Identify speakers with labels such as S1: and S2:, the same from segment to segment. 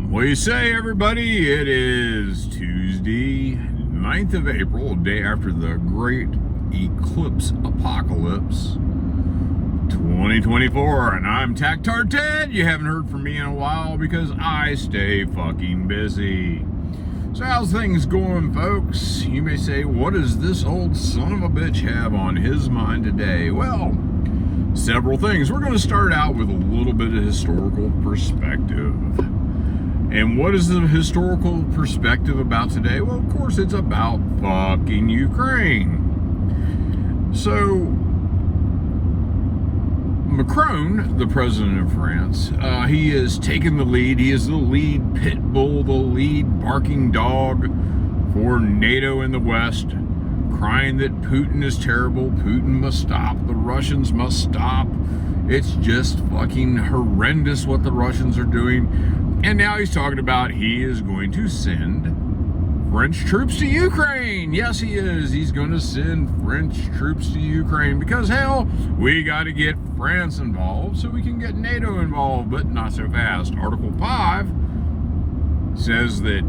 S1: What do you say, everybody? It is Tuesday, 9th of April, day after the great eclipse apocalypse 2024, and I'm Tactard Ted. You haven't heard from me in a while because I stay fucking busy. So how's things going, folks? You may say, what does this old son of a bitch have on his mind today? Well, several things. We're going to start out with a little bit of historical perspective. And what is the historical perspective about today? Well, of course, it's about fucking Ukraine. So, Macron, the president of France, he has taken the lead. He is the lead pit bull, the lead barking dog for NATO in the West, crying that Putin is terrible, Putin must stop, the Russians must stop. It's just fucking horrendous what the Russians are doing. And now he's talking about he is going to send French troops to Ukraine. Yes, he is. He's going to send French troops to Ukraine because, hell, we got to get France involved so we can get NATO involved, but not so fast. Article 5 says that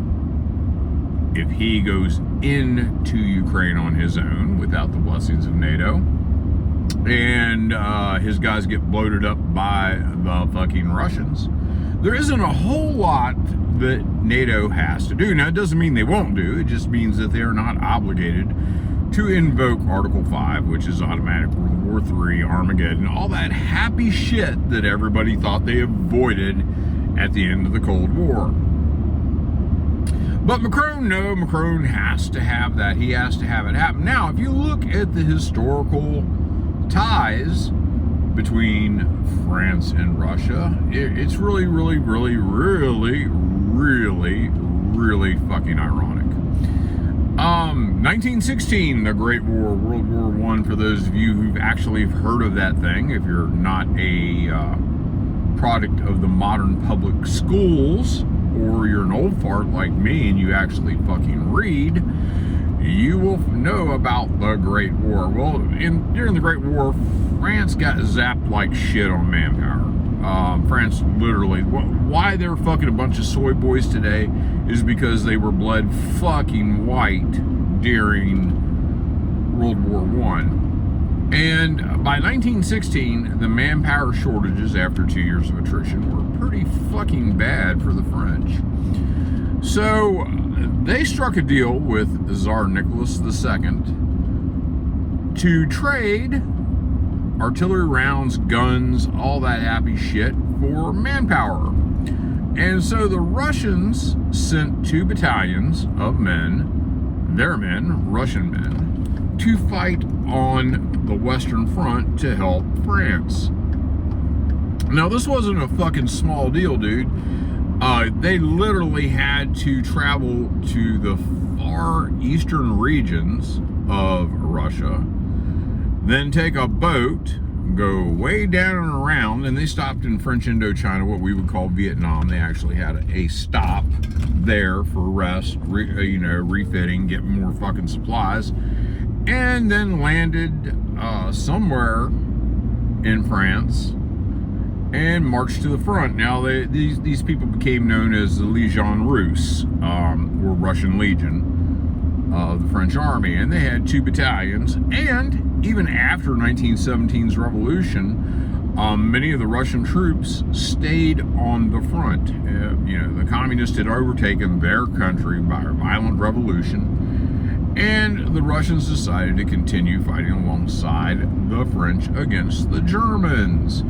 S1: if he goes into Ukraine on his own without the blessings of NATO, and his guys get bloated up by the fucking Russians, there isn't a whole lot that NATO has to do. Now, it doesn't mean they won't do. It just means that they are not obligated to invoke Article 5, which is automatic World War III, Armageddon, all that happy shit that everybody thought they avoided at the end of the Cold War. But Macron, no, Macron has to have that. He has to have it happen. Now, if you look at the historical ties between France and Russia, it's really fucking ironic. 1916, the Great War, World War I, for those of you who've actually heard of that thing, if you're not a product of the modern public schools, or you're an old fart like me and you actually fucking read, you will know about the Great War. Well, during the Great War, France got zapped like shit on manpower. France literally, why they're fucking a bunch of soy boys today is because they were bled fucking white during World War I. And by 1916, the manpower shortages after 2 years of attrition were pretty fucking bad for the French. So they struck a deal with Tsar Nicholas II to trade artillery rounds, guns, all that happy shit for manpower. And so the Russians sent 2 battalions of men, their men, Russian men, to fight on the Western Front to help France. Now, this wasn't a fucking small deal, dude. They literally had to travel to the far eastern regions of Russia, then take a boat, go way down and around, and they stopped in French Indochina, what we would call Vietnam. They actually had a stop there for rest, refitting, getting more fucking supplies, and then landed somewhere in France and marched to the front. Now, these people became known as the Légion Russe, or Russian Legion of the French army, and they had 2 battalions. And even after 1917's revolution, many of the Russian troops stayed on the front. The communists had overtaken their country by a violent revolution, and the Russians decided to continue fighting alongside the French against the Germans.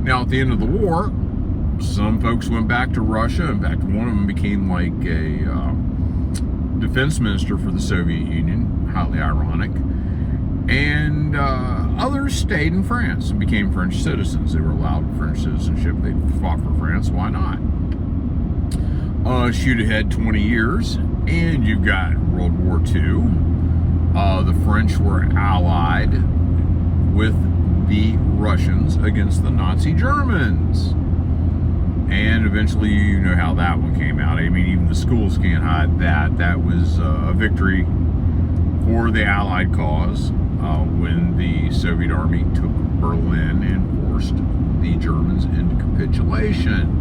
S1: Now, at the end of the war, some folks went back to Russia. In fact, one of them became like a defense minister for the Soviet Union, highly ironic. And others stayed in France and became French citizens. They were allowed French citizenship. They fought for France. Why not? Shoot ahead 20 years, and you've got World War II. The French were allied with the Russians against the Nazi Germans. And eventually, you know how that one came out. I mean, even the schools can't hide that. That was a victory for the Allied cause when the Soviet army took Berlin and forced the Germans into capitulation.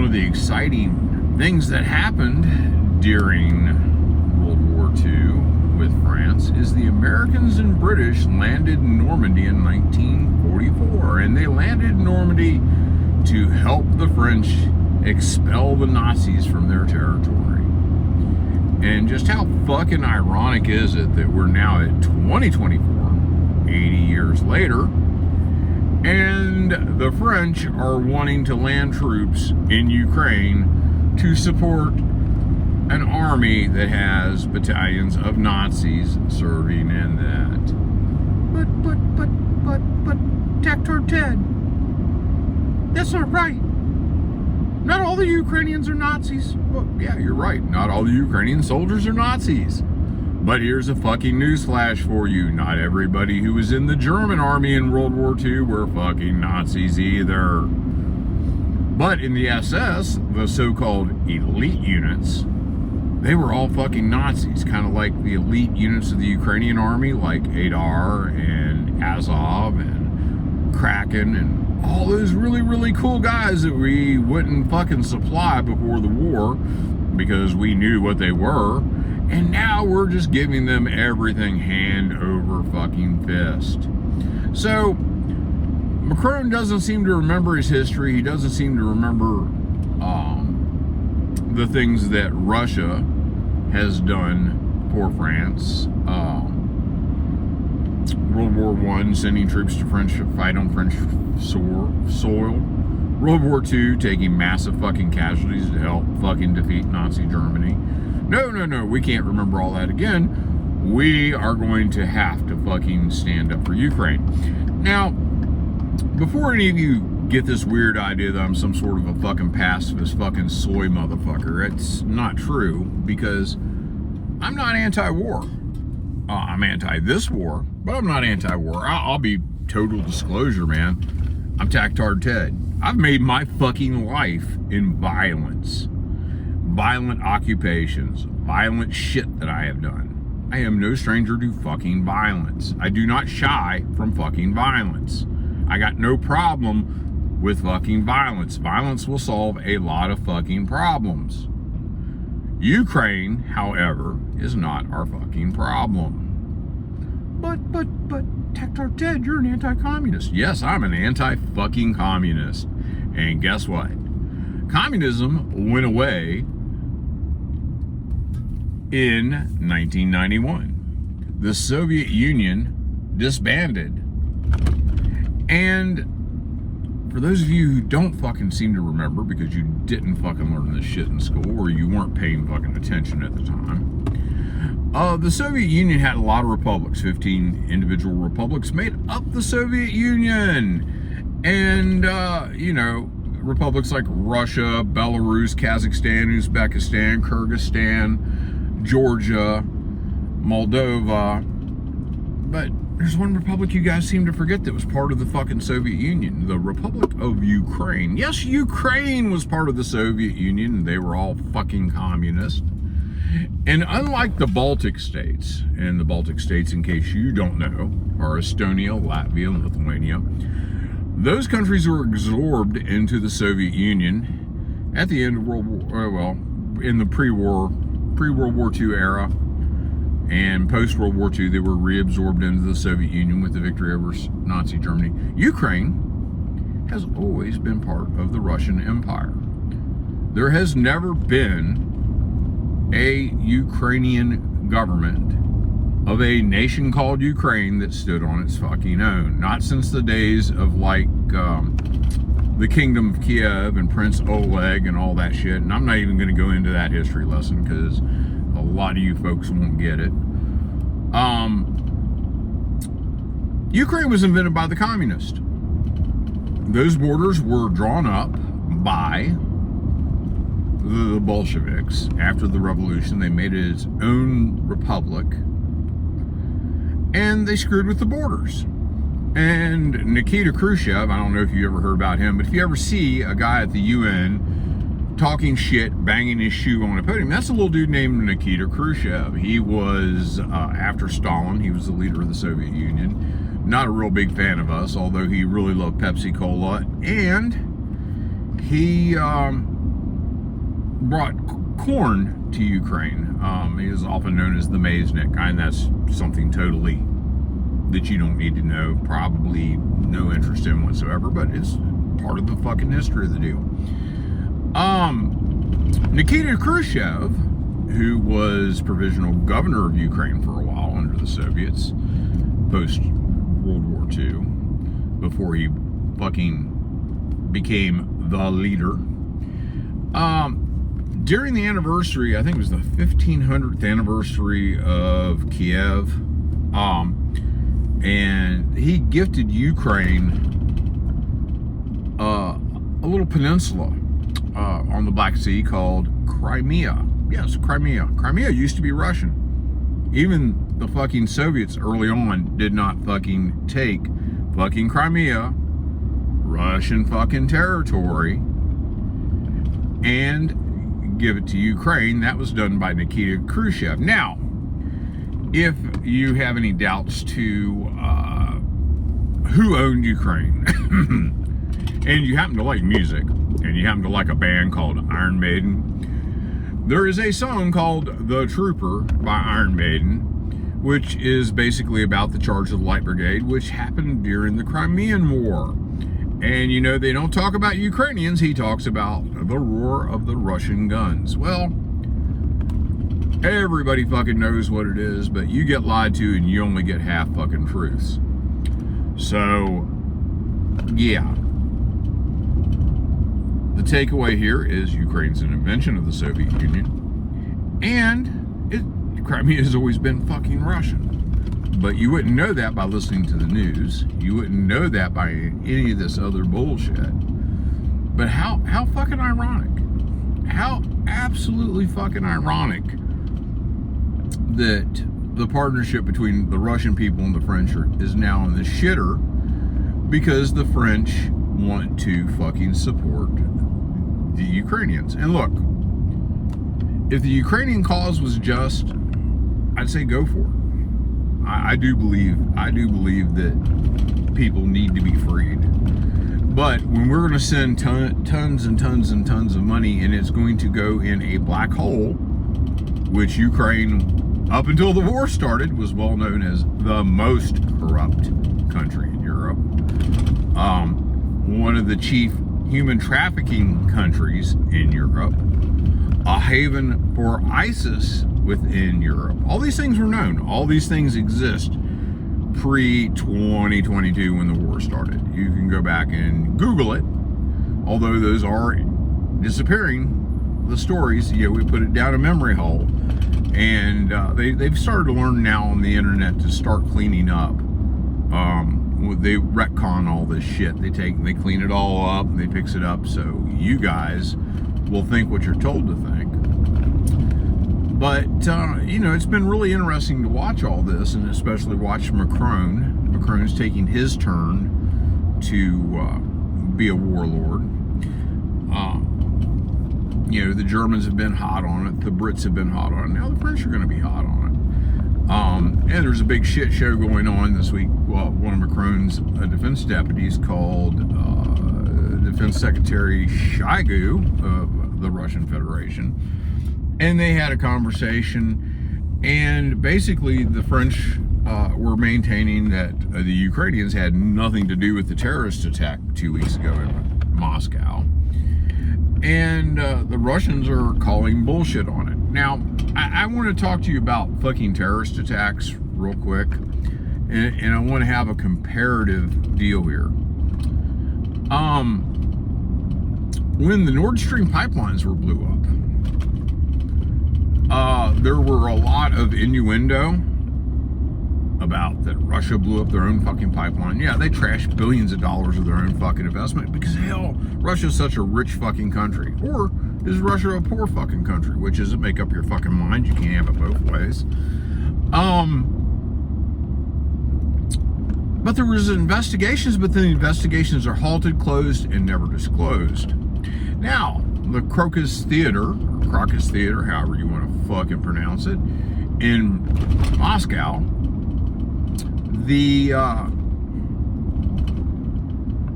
S1: of the exciting things that happened during World War II with France is the Americans and British landed in Normandy in 1944, and they landed in Normandy to help the French expel the Nazis from their territory. And just how fucking ironic is it that we're now at 2024, 80 years later, and the French are wanting to land troops in Ukraine to support an army that has battalions of Nazis serving in that. But, Tactor Ted, that's not right. Not all the Ukrainians are Nazis. Well, yeah, you're right. Not all the Ukrainian soldiers are Nazis. But here's a fucking newsflash for you. Not everybody who was in the German army in World War II were fucking Nazis either. But in the SS, the so-called elite units, they were all fucking Nazis. Kind of like the elite units of the Ukrainian army, like Adar and Azov and Kraken and all those really, really cool guys that we wouldn't fucking supply before the war because we knew what they were. And now we're just giving them everything hand over fucking fist. So Macron doesn't seem to remember his history. He doesn't seem to remember the things that Russia has done for France. World War I, sending troops to France to fight on French soil. World War II, taking massive fucking casualties to help fucking defeat Nazi Germany. No, we can't remember all that again. We are going to have to fucking stand up for Ukraine. Now, before any of you get this weird idea that I'm some sort of a fucking pacifist fucking soy motherfucker, it's not true, because I'm not anti-war. I'm anti this war, but I'm not anti-war. I'll be total disclosure, man. I'm Tactard Ted. I've made my fucking life in violence. Violent occupations, violent shit that I have done. I am no stranger to fucking violence. I do not shy from fucking violence. I got no problem with fucking violence. Violence will solve a lot of fucking problems. Ukraine, however, is not our fucking problem. But, Tactard Ted, you're an anti-communist. Yes, I'm an anti-fucking communist. And guess what? Communism went away in 1991. The Soviet Union disbanded. And for those of you who don't fucking seem to remember because you didn't fucking learn this shit in school or you weren't paying fucking attention at the time, the Soviet Union had a lot of republics. 15 individual republics made up the Soviet Union. And, republics like Russia, Belarus, Kazakhstan, Uzbekistan, Kyrgyzstan, Georgia, Moldova. But there's one republic you guys seem to forget that was part of the fucking Soviet Union, the Republic of Ukraine. Yes, Ukraine was part of the Soviet Union, and they were all fucking communist. And unlike the Baltic states, and the Baltic states, in case you don't know, are Estonia, Latvia, and Lithuania, those countries were absorbed into the Soviet Union at the end of World War, in the pre-World War II era, and post-World War II, they were reabsorbed into the Soviet Union with the victory over Nazi Germany. Ukraine has always been part of the Russian Empire. There has never been a Ukrainian government of a nation called Ukraine that stood on its fucking own. Not since the days of the Kingdom of Kiev and Prince Oleg and all that shit. And I'm not even going to go into that history lesson because a lot of you folks won't get it. Ukraine was invented by the communists. Those borders were drawn up by the Bolsheviks after the revolution. They made it its own republic, and they screwed with the borders. And Nikita Khrushchev, I don't know if you ever heard about him, but if you ever see a guy at the UN talking shit, banging his shoe on a podium, that's a little dude named Nikita Khrushchev. He was, after Stalin, he was the leader of the Soviet Union. Not a real big fan of us, although he really loved Pepsi Cola. And he brought corn to Ukraine. He is often known as the Maiznik, and that's something totally that you don't need to know, probably no interest in whatsoever, but it's part of the fucking history of the deal. Nikita Khrushchev, who was provisional governor of Ukraine for a while under the Soviets, post World War II, before he fucking became the leader. During the anniversary, I think it was the 1500th anniversary of Kiev, and he gifted Ukraine a little peninsula on the Black Sea called Crimea. Yes, Crimea. Crimea used to be Russian. Even the fucking Soviets early on did not fucking take fucking Crimea, Russian fucking territory, and give it to Ukraine. That was done by Nikita Khrushchev. Now, if you have any doubts to who owned Ukraine, and you happen to like music, and you happen to like a band called Iron Maiden, there is a song called The Trooper by Iron Maiden, which is basically about the charge of the Light Brigade, which happened during the Crimean War. And you know, they don't talk about Ukrainians, he talks about the roar of the Russian guns. Well, everybody fucking knows what it is, but you get lied to and you only get half fucking truths. So, yeah. The takeaway here is Ukraine's an invention of the Soviet Union, and Crimea has always been fucking Russian. But you wouldn't know that by listening to the news. You wouldn't know that by any of this other bullshit. But how fucking ironic. How absolutely fucking ironic that the partnership between the Russian people and the French is now in the shitter because the French want to fucking support the Ukrainians. And look, if the Ukrainian cause was just, I'd say go for it. I do believe that people need to be freed. But when we're going to send tons and tons and tons of money, and it's going to go in a black hole, which Ukraine, up until the war started, was well known as the most corrupt country in Europe. One of the chief human trafficking countries in Europe, a haven for ISIS within Europe. All these things were known. All these things exist pre-2022 when the war started. You can go back and Google it. Although those are disappearing, the stories, you know, we put it down a memory hole. And they've started to learn now on the internet to start cleaning up. They retcon all this shit. They clean it all up and they fix it up so you guys will think what you're told to think. But, you know, it's been really interesting to watch all this, and especially watch Macron. Macron's taking his turn to be a warlord. You know, the Germans have been hot on it. The Brits have been hot on it. Now the French are going to be hot on it. And there's a big shit show going on this week. Well, one of Macron's defense deputies called Defense Secretary Shoigu of the Russian Federation. And they had a conversation, and basically the French were maintaining that the Ukrainians had nothing to do with the terrorist attack 2 weeks ago in Moscow. And the Russians are calling bullshit on it. Now, I want to talk to you about fucking terrorist attacks real quick, and I want to have a comparative deal here. When the Nord Stream pipelines were blew up, there were a lot of innuendo about that Russia blew up their own fucking pipeline. Yeah, they trashed billions of dollars of their own fucking investment because, hell, Russia's such a rich fucking country. Or is Russia a poor fucking country? Which is it? Make up your fucking mind. You can't have it both ways. But there was investigations, but then the investigations are halted, closed, and never disclosed. Now, the Crocus Theater, or Crocus Theater, however you want to fucking pronounce it, in Moscow, the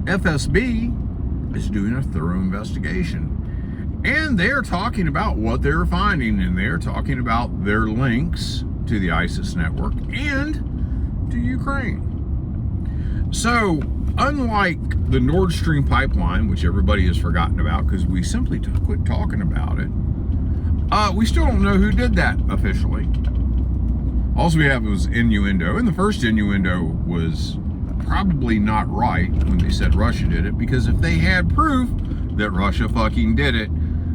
S1: FSB is doing a thorough investigation. And they're talking about what they're finding, and they're talking about their links to the ISIS network and to Ukraine. So, unlike the Nord Stream pipeline, which everybody has forgotten about because we simply quit talking about it, we still don't know who did that officially. All we have was innuendo, and the first innuendo was probably not right when they said Russia did it, because if they had proof that Russia fucking did it,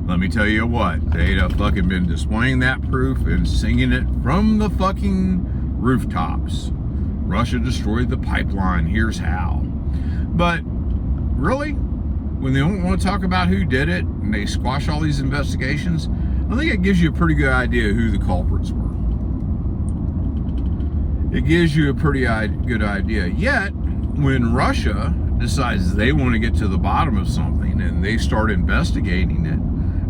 S1: let me tell you what, they'd have fucking been displaying that proof and singing it from the fucking rooftops. Russia destroyed the pipeline, here's how. But really, when they don't want to talk about who did it and they squash all these investigations, I think it gives you a pretty good idea who the culprits were. It gives you a pretty good idea. Yet, when Russia decides they want to get to the bottom of something and they start investigating it,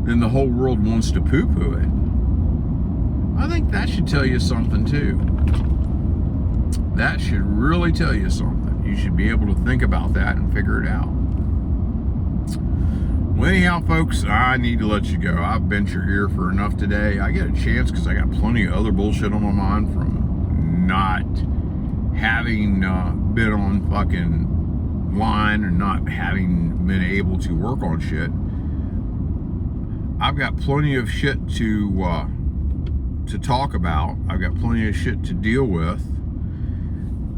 S1: then the whole world wants to poo-poo it. I think that should tell you something too. That should really tell you something. You should be able to think about that and figure it out. Well, anyhow, folks, I need to let you go. I've bent your ear for enough today. I get a chance because I got plenty of other bullshit on my mind from not having been on fucking line or not having been able to work on shit. I've got plenty of shit to talk about. I've got plenty of shit to deal with.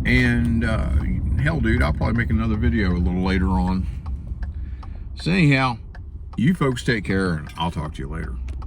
S1: And hell, dude, I'll probably make another video a little later on. So anyhow, you folks take care, and I'll talk to you later.